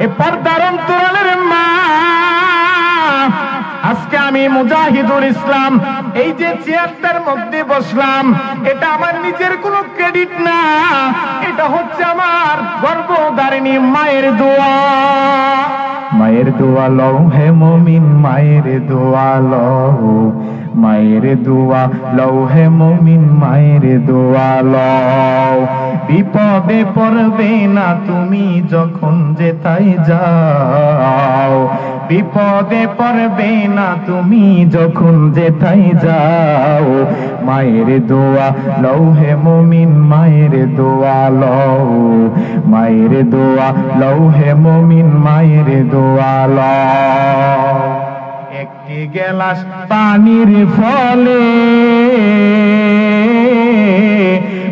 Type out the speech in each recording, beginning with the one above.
এ পর্দার অন্তরালের মা, আজকে আমি মুজাহিদুল ইসলাম এই যে চেয়ারটার মধ্যে বসলাম, এটা আমার নিজের কোনো ক্রেডিট না, এটা হচ্ছে আমার গর্ভধারিণী মায়ের দোয়া। মায়ের দোয়া লও হে মুমিন, মায়ের দোয়া লও, মায়ের দোয়া লও হে মুমিন, মায়ের দোয়া লও। বিপদে পড়বে না তুমি যখন যেথায় যাও, বিপদে পড়বে না তুমি যখন যেথায় যাও। মায়ের দোয়া লও হে মুমিন, মায়ের দোয়া লও, মায়ের দোয়া লও হে মুমিন, মায়ের দোয়া লও। একটি গেলাস পানির ফলে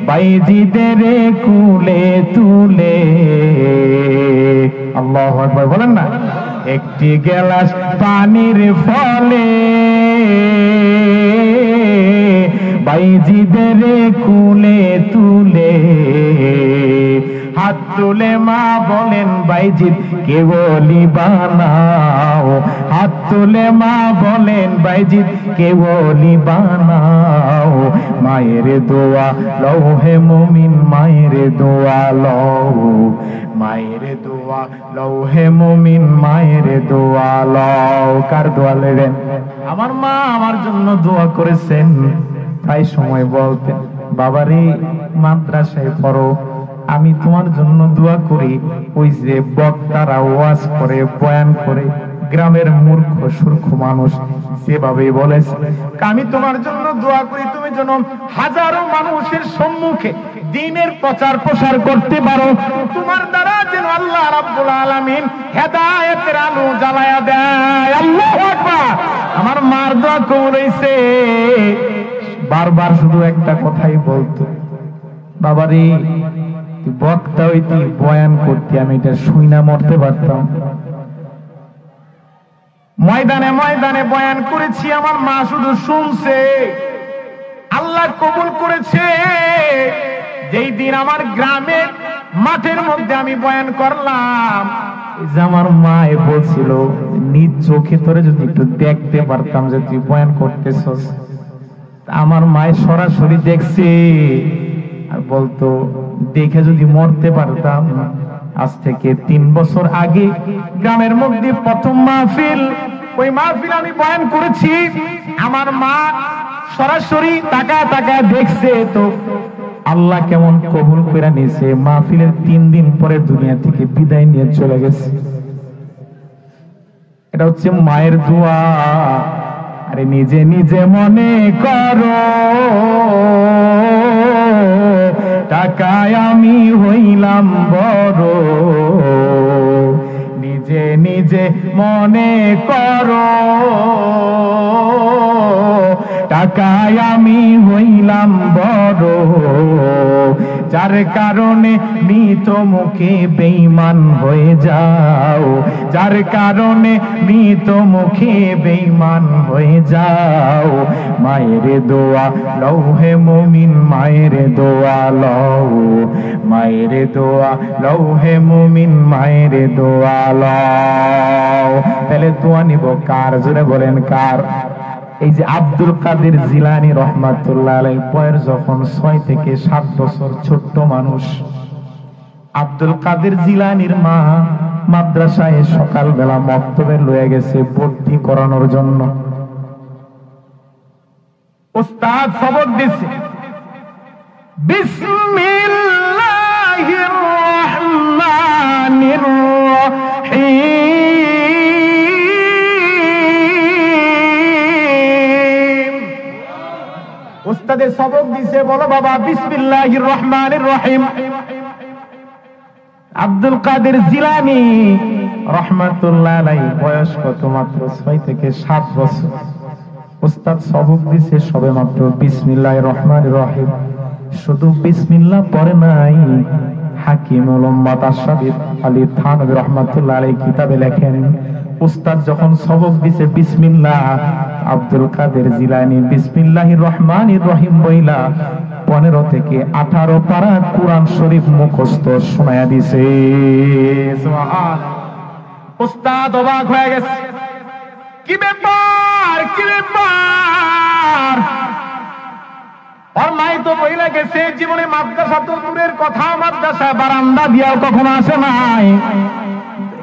বাইজিদের কুলে তুলে, আল্লাহু আকবার বলেন না। একটি গেলাস পানির ফলে বাইজিদের কুলে তুলে, হাত তুলে মা বলেন বাইজিদ কে বলি বানাও, হাত তুলে মা বলেন বাইজিদ কে বলি বানাও। মায়ের দোয়া লও হে মুমিন, মায়ের দোয়া লও, মায়ের দোয়া লও হে মুমিন, মায়ের দোয়া লও। কার দোয়া নেবেন? আমার মা আমার জন্য দোয়া করেছেন। প্রায় সময় বলতেন, বাবারে মাদ্রাসায় পড়ো, আমি তোমার জন্য দোয়া করি। ওই যে বক্তারা ওয়াজ করে, বয়ান করে, গ্রামের মূর্খ সূর্খ মানুষ যেভাবে বলেছে, আমি তোমার জন্য দোয়া করি তুমি যেন হাজারো মানুষের সম্মুখে দ্বীনের প্রচার প্রসার করতে পারো, তোমার দ্বারা যেন আল্লাহ রাব্বুল আলামিন হেদায়েতের আলো জ্বালায়া দেয়। আল্লাহু আকবার। আমার মার দোয়া কবুল হইছে। বারবার শুধু একটা কথাই বলতো, বাবারে তুই বক্তা হইতি, বয়ান করতি, আমি এটা শুই না মরতে পারতাম। ময়দানে ময়দানে বয়ান করেছি, আমার মা শুধু শুনছে। আল্লাহ কবুল করেছে। যেই দিন আমার গ্রামের মাঠের মধ্যে আমি বয়ান করলাম, আমার মা বলছিল, নিজ চোখে তোরে যদি একটু দেখতে পারতাম যে তুই বয়ান করতেছস। আমার মায়ের সরাসরি দেখছে আর বলতো, দেখে যদি মরতে পারতাম। আজ থেকে 3 বছর আগে গ্রামের মধ্যে প্রথম মাহফিল, ওই মাহফিল আমি বয়ান করেছি। আমার মা সরাসরি তাকায় তাকায় দেখছে, তো আল্লাহ কেমন কবুল করে নিয়েছে। মাহফিলের 3 দিন পরে দুনিয়া থেকে বিদায় নিয়ে চলে গেছে। এটা হচ্ছে মায়ের দোয়া। আরে নিজে নিজে মনে করো টাকায় আমি হইলাম বড়, নিজে নিজে মনে করো টাকায় আমি হইলাম বড়, যার কারণে মৃত মুখে বেঈমান হয়ে যাও, যার কারণে মৃত মুখে বেঈমান হয়ে যাও। মায়ের দোয়া লও হে মুমিন, মায়ের দোয়া লও, মায়ের দোয়া লও হে মুমিন, মায়ের দোয়া লও। তাহলে দোয়া নিব কার? জোরে বলেন কার? এই যে আব্দুল কাদের জিলানী রহমাতুল্লাহ আলাইহি, বয়স যখন 6 থেকে 7 বছর, ছোট্ট মানুষ। আব্দুল কাদের জিলানীর মা মাদ্রাসায় সকালবেলা মক্তবে লয়ে গেছে ভর্তি করানোর জন্য। উস্তাদ সবক দিছে, বিসমিল্লাহির রহমানির রহিম। উস্তাদে সবক দিছে, বলো বাবা বিসমিল্লাহির রহমানির রহিম। আব্দুল কাদের জিলানী রহমাতুল্লাহ আলাইহি বয়স কত? মাত্র 6 থেকে 7 বছর। উস্তাদ সবক দিছে সবে মাত্র বিসমিল্লাহির রহমানির রহিম। শুধু বিসমিল্লাহ পড়ে নাই, হাকিম উম্মাত আশরাফ আলী থানভী রহমাতুল্লাহ আলাইহি কিতাবে লেখেন, উস্তাদ যখন সবক দিছে বিসমিল্লাহ, আব্দুল কাদের জিলানী বিসমিল্লাহির রহমানির রহিম বইলা 15 থেকে 18 পারা কুরআন শরীফ মুখস্থ শোনায়া দিছে। সুবহানাল্লাহ। উস্তাদ অবাক হয়ে গেছে, কি ব্যাপার কি ব্যাপার? ওর মাই তো বইলা গেছে জীবনে মাদ্রাসা তো দূরের কথা, মাদ্রাসা বারান্দা দিয়াও কখনো আসে নাই।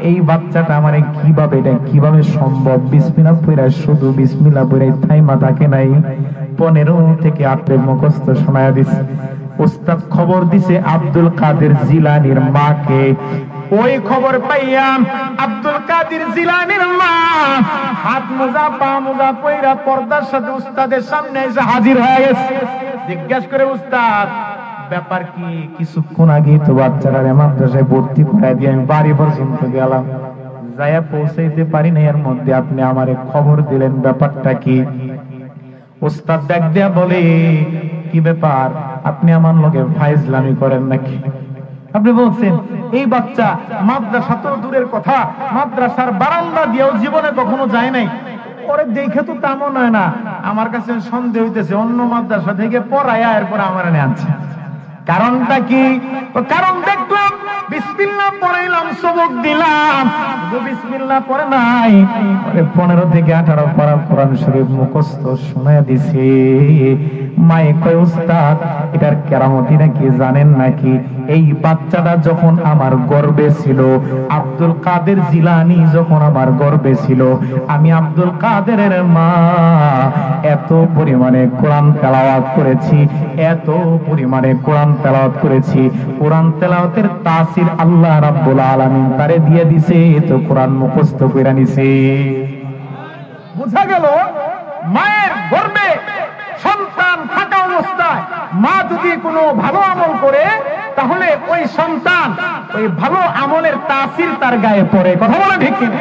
এই বাচ্চাটা আমারে কিভাবে, এটা কিভাবে সম্ভব? বিসমিল্লাহ পড়া, শুধু বিসমিল্লাহ পড়াই থাইমা থাকে নাই, 15 থেকে 18 মুখস্থ শোনায়া দিছে। উস্তাদ খবর দিছে আব্দুল কাদের জিলানীর মাকে। ওই খবর পাইয়া আব্দুল কাদের জিলানীর মা হাত মোজা পা মোজা পয়রা পর্দার সাথে উস্তাদের সামনে এসে হাজির হয়ে গেছে। জিজ্ঞেস করে, উস্তাদ ব্যাপার কি? কিছুক্ষণ আগে তো বাচ্চারা মাদ্রাসায় ভর্তি করে দিয়ে আমি বাড়ি পর্যন্ত গেলাম, যাইয়া পৌঁছাইতে পারি না, এর মধ্যে আপনি আমারে খবর দিলেন, ব্যাপারটা কি? উস্তাদ ডাক দিয়া বলে, কি ব্যাপার? আপনি আমার লগে ফাইজলামি করেন নাকি? আপনি বলছেন এই বাচ্চা মাদ্রাসা তো দূরের কথা, মাদ্রাসার বারান্দা দিয়েও জীবনে কখনো যায় নাই। ওরে দেখে তো তেমন হয় না, আমার কাছে সন্দেহ হইতেছে অন্য মাদ্রাসা থেকে পড়ায়া এরপর আমার এনে আনছে। কারণটা কি? কারণ দেখলাম বিসমিল্লাহ পড়াইলাম, সবক দিলাম, বিসমিল্লাহ পড়ে নাই, 15 থেকে 18 পারা কোরআন শরীফ মুখস্থ শোনায়া দিছে। মায়ে কয়, উস্তাদ এটার কেরামতি নাকি জানেন নাকি? এই বাচ্চাটা যখন আমার গর্ভে ছিল, আব্দুল কাদের জিলানী যখন আমার গর্ভে ছিল, আমি আব্দুল কাদেরের মা এত পরিমাণে কোরআন তেলাওয়াত করেছি, এত পরিমাণে কোরআন তেলাওয়াত করেছি, কোরআন তেলাওয়াতের তাসির আল্লাহ রাব্বুল আলামিন তারে দিয়ে দিছে, তো কোরআন মুখস্থ কইরা নিছে। বুঝা গেল মায়ের গর্ভে সন্তান থাকা অবস্থায় মা যদি কোনো ভালো আমল করে, তাহলে ওই সন্তান ওই ভালো আমলের তাসির তার গায়ে পড়ে। কথা বলে ঠিক কিনা?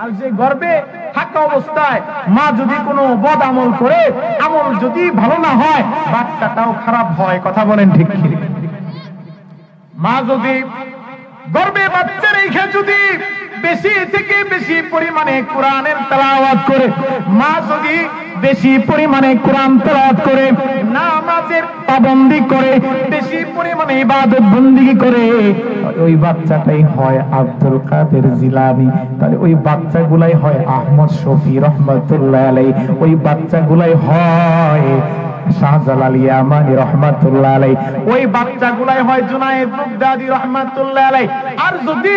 আর যে গর্ভে থাকা অবস্থায় মা যদি কোনো বদ আমল করে, আমল যদি ভালো না হয়, বাচ্চাটাও খারাপ হয়। কথা বলেন ঠিক কিনা? মা যদি গর্ভে বাচ্চা রেখে যদি বেশি থেকে বেশি পরিমাণে কোরআনের তেলাওয়াত করে, মা যদি বেশি পরিমাণে কোরআন তেলাওয়াত করে, নামাজের পাবন্দি করে, বেশি পরিমাণে ইবাদত বন্দেগী করে, ওই বাচ্চাটাই হয় আব্দুল কাদের জিলানী। তাহলে ওই বাচ্চাগুলাই হয় আহমদ শফি রহমাতুল্লাহ আলাইহি, ওই বাচ্চাগুলাই হয় শাহজালাল ইয়ামানি রহমাতুল্লাহ আলাইহি, ওই বাচ্চাগুলাই হয় জুনায়েদ বাগদাদি রহমাতুল্লাহ আলাইহি। আর যদি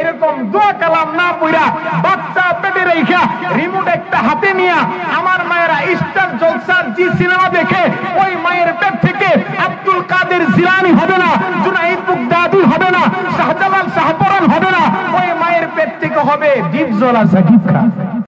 এরকম দোয়া কালাম না পড়া বাচ্চা পেটে রাইখা রিমোট একটা হাতে নিয়া আমার মায়েরা স্টার জলসার জি সিনেমা দেখে, ওই মায়ের পেট থেকে আব্দুল কাদের জিলানী হবে না, জুনায়েদ বাগদাদি হবে না, শাহজালাল শাহপরান হবে না, ওই মায়ের পেট থেকে হবে দীপজলা জাকির খান।